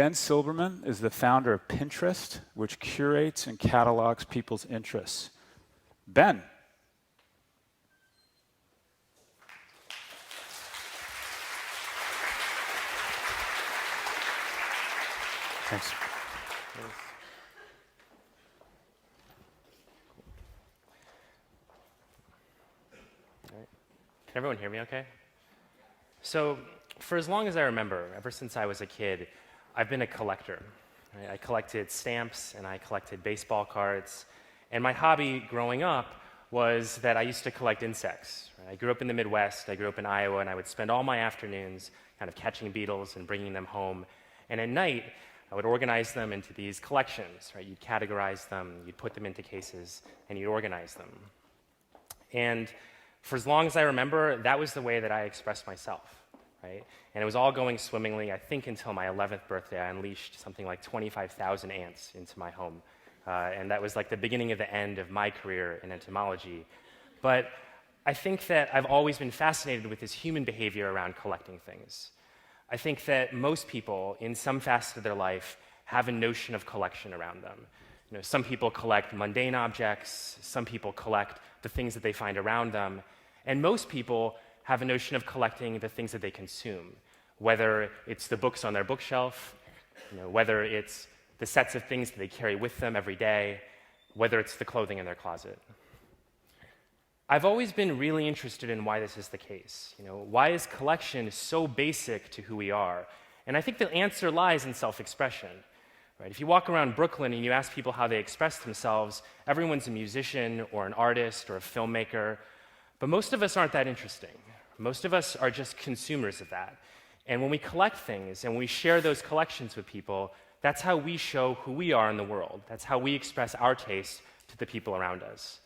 Ben Silbermann is the founder of Pinterest, which curates and catalogs people's interests. Ben. Thanks. All right. Can everyone hear me okay? So, for as long as I remember, ever since I was a kid, I've been a collector. Right? I collected stamps and I collected baseball cards. And my hobby growing up was that I used to collect insects. Right? I grew up in the Midwest, I grew up in Iowa, and I would spend all my afternoons kind of catching beetles and bringing them home. And at night, I would organize them into these collections. Right? You'd categorize them, you'd put them into cases, and you'd organize them. And for as long as I remember, that was the way that I expressed myself. Right? And it was all going swimmingly, I think, until my 11th birthday. I unleashed something like 25,000 ants into my home. And that was like the beginning of the end of my career in entomology. But I think that I've always been fascinated with this human behavior around collecting things. I think that most people, in some facet of their life, have a notion of collection around them. You know, some people collect mundane objects, some people collect the things that they find around them, and most people have a notion of collecting the things that they consume, whether it's the books on their bookshelf, whether it's the sets of things that they carry with them every day, whether it's the clothing in their closet. I've always been really interested in why this is the case. Why is collection so basic to who we are? And I think the answer lies in self-expression. Right? If you walk around Brooklyn and you ask people how they express themselves, everyone's a musician or an artist or a filmmaker, but most of us aren't that interesting. Most of us are just consumers of that. And when we collect things and we share those collections with people, that's how we show who we are in the world. That's how we express our taste to the people around us.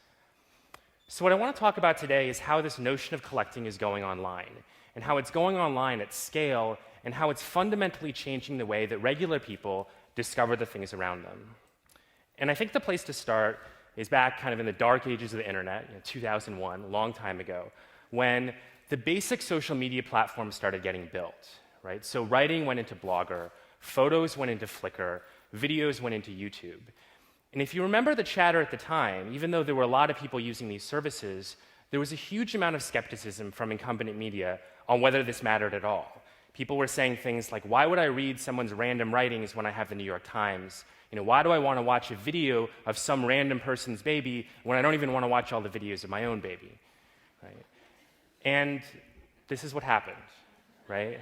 So what I want to talk about today is how this notion of collecting is going online, and how it's going online at scale, and how it's fundamentally changing the way that regular people discover the things around them. And I think the place to start is back kind of in the dark ages of the internet, 2001, a long time ago, when the basic social media platforms started getting built. Right? So writing went into Blogger, photos went into Flickr, videos went into YouTube. And if you remember the chatter at the time, even though there were a lot of people using these services, there was a huge amount of skepticism from incumbent media on whether this mattered at all. People were saying things like, why would I read someone's random writings when I have the New York Times? Why do I want to watch a video of some random person's baby when I don't even want to watch all the videos of my own baby? Right? And this is what happened, right?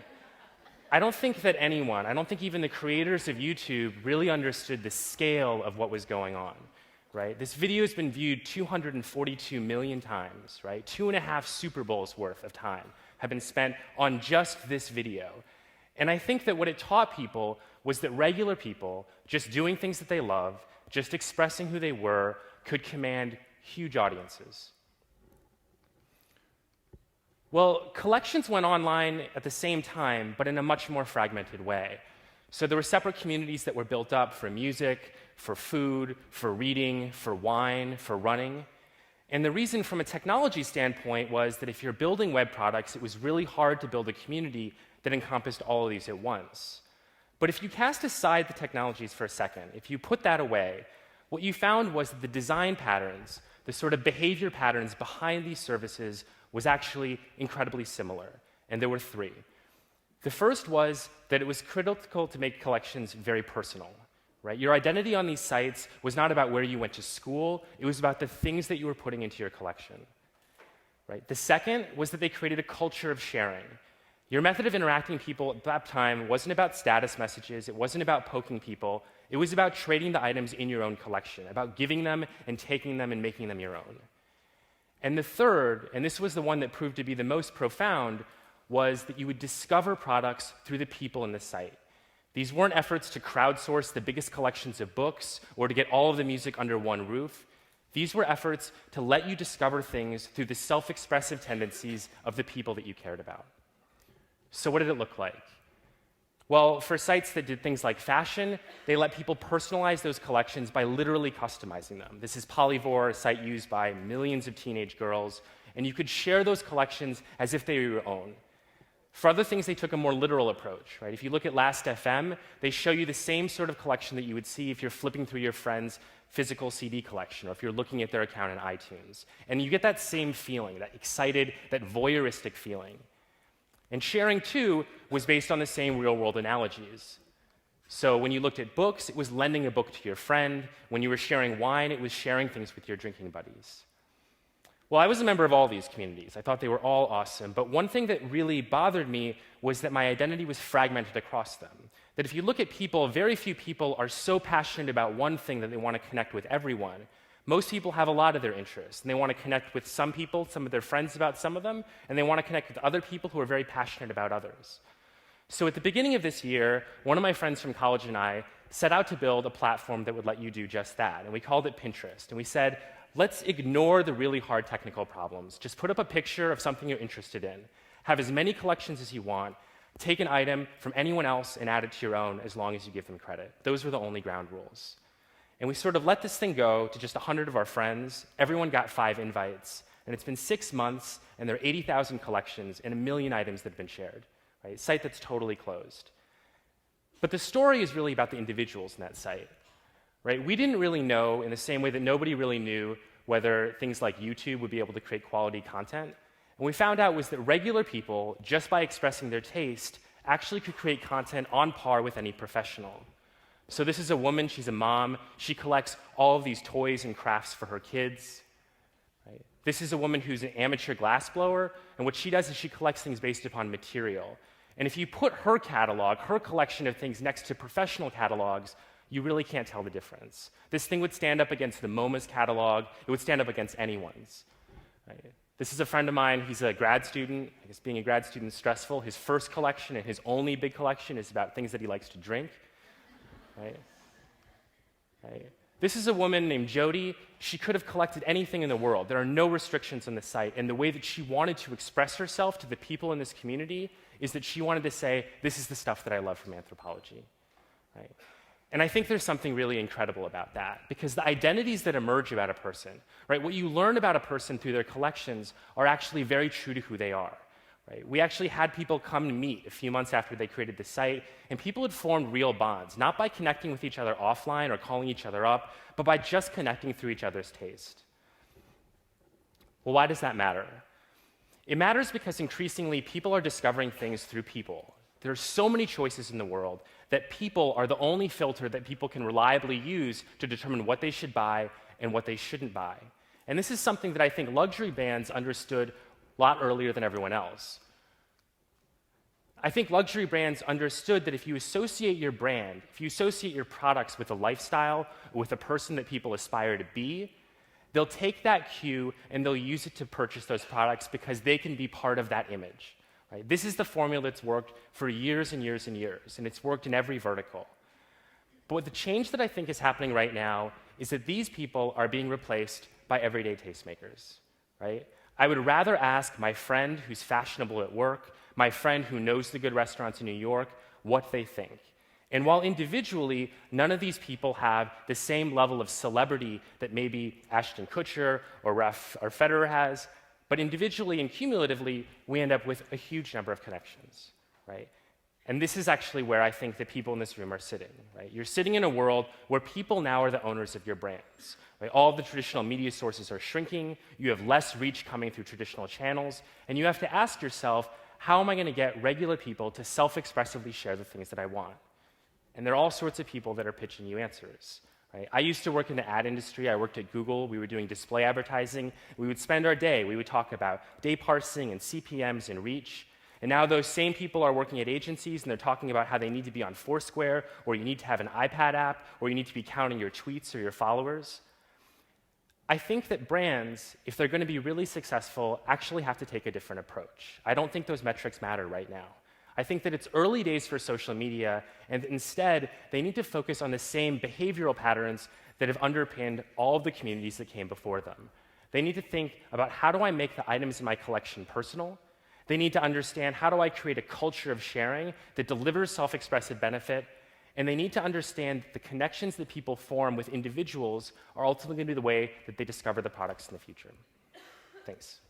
I don't think even the creators of YouTube really understood the scale of what was going on, right? This video has been viewed 242 million times, right? 2.5 Super Bowls worth of time have been spent on just this video. And I think that what it taught people was that regular people, just doing things that they love, just expressing who they were, could command huge audiences. Well, collections went online at the same time, but in a much more fragmented way. So there were separate communities that were built up for music, for food, for reading, for wine, for running. And the reason from a technology standpoint was that if you're building web products, it was really hard to build a community that encompassed all of these at once. But if you cast aside the technologies for a second, if you put that away, what you found was that the design patterns, the sort of behavior patterns behind these services was actually incredibly similar, and there were 3. The first was that it was critical to make collections very personal. Right? Your identity on these sites was not about where you went to school, it was about the things that you were putting into your collection. Right? The second was that they created a culture of sharing. Your method of interacting with people at that time wasn't about status messages, it wasn't about poking people, it was about trading the items in your own collection, about giving them and taking them and making them your own. And the third, and this was the one that proved to be the most profound, was that you would discover products through the people in the site. These weren't efforts to crowdsource the biggest collections of books or to get all of the music under one roof. These were efforts to let you discover things through the self-expressive tendencies of the people that you cared about. So what did it look like? Well, for sites that did things like fashion, they let people personalize those collections by literally customizing them. This is Polyvore, a site used by millions of teenage girls, and you could share those collections as if they were your own. For other things, they took a more literal approach, right? If you look at Last FM, they show you the same sort of collection that you would see if you're flipping through your friend's physical CD collection, or if you're looking at their account in iTunes. And you get that same feeling, that excited, that voyeuristic feeling. And sharing, too, was based on the same real-world analogies. So when you looked at books, it was lending a book to your friend. When you were sharing wine, it was sharing things with your drinking buddies. Well, I was a member of all these communities. I thought they were all awesome. But one thing that really bothered me was that my identity was fragmented across them. That if you look at people, very few people are so passionate about one thing that they want to connect with everyone. Most people have a lot of their interests, and they want to connect with some people, some of their friends about some of them, and they want to connect with other people who are very passionate about others. So at the beginning of this year, one of my friends from college and I set out to build a platform that would let you do just that. And we called it Pinterest. And we said, let's ignore the really hard technical problems. Just put up a picture of something you're interested in. Have as many collections as you want. Take an item from anyone else and add it to your own as long as you give them credit. Those were the only ground rules. And we sort of let this thing go to just 100 of our friends. Everyone got 5 invites. And it's been 6 months, and there are 80,000 collections and 1 million items that have been shared. Right? Site that's totally closed. But the story is really about the individuals in that site. Right? We didn't really know, in the same way that nobody really knew, whether things like YouTube would be able to create quality content. And we found out was that regular people, just by expressing their taste, actually could create content on par with any professional. So this is a woman, she's a mom, she collects all of these toys and crafts for her kids. Right? This is a woman who's an amateur glassblower, and what she does is she collects things based upon material. And if you put her catalog, her collection of things next to professional catalogs, you really can't tell the difference. This thing would stand up against the MoMA's catalog. It would stand up against anyone's. Right? This is a friend of mine. He's a grad student. I guess being a grad student is stressful. His first collection and his only big collection is about things that he likes to drink. Right? Right? This is a woman named Jody. She could have collected anything in the world. There are no restrictions on the site. And the way that she wanted to express herself to the people in this community is that she wanted to say, this is the stuff that I love from anthropology. Right? And I think there's something really incredible about that, because the identities that emerge about a person, right, what you learn about a person through their collections are actually very true to who they are. Right? We actually had people come to meet a few months after they created the site, and people had formed real bonds, not by connecting with each other offline or calling each other up, but by just connecting through each other's taste. Well, why does that matter? It matters because increasingly people are discovering things through people. There are so many choices in the world that people are the only filter that people can reliably use to determine what they should buy and what they shouldn't buy. And this is something that I think luxury brands understood a lot earlier than everyone else. I think luxury brands understood that if you associate your brand, if you associate your products with a lifestyle, with a person that people aspire to be, they'll take that cue and they'll use it to purchase those products because they can be part of that image. Right? This is the formula that's worked for years and years and years, and it's worked in every vertical. But what the change that I think is happening right now is that these people are being replaced by everyday tastemakers. Right? I would rather ask my friend who's fashionable at work, my friend who knows the good restaurants in New York, what they think. And while individually, none of these people have the same level of celebrity that maybe Ashton Kutcher or Federer has, but individually and cumulatively, we end up with a huge number of connections, right? And this is actually where I think the people in this room are sitting, right? You're sitting in a world where people now are the owners of your brands, right? All of the traditional media sources are shrinking, you have less reach coming through traditional channels, and you have to ask yourself, how am I going to get regular people to self-expressively share the things that I want? And there are all sorts of people that are pitching you answers. Right? I used to work in the ad industry. I worked at Google. We were doing display advertising. We would spend our day. We would talk about day parsing and CPMs and reach. And now those same people are working at agencies, and they're talking about how they need to be on Foursquare, or you need to have an iPad app, or you need to be counting your tweets or your followers. I think that brands, if they're going to be really successful, actually have to take a different approach. I don't think those metrics matter right now. I think that it's early days for social media, and instead, they need to focus on the same behavioral patterns that have underpinned all of the communities that came before them. They need to think about, how do I make the items in my collection personal? They need to understand, how do I create a culture of sharing that delivers self-expressive benefit? And they need to understand the connections that people form with individuals are ultimately going to be the way that they discover the products in the future. Thanks.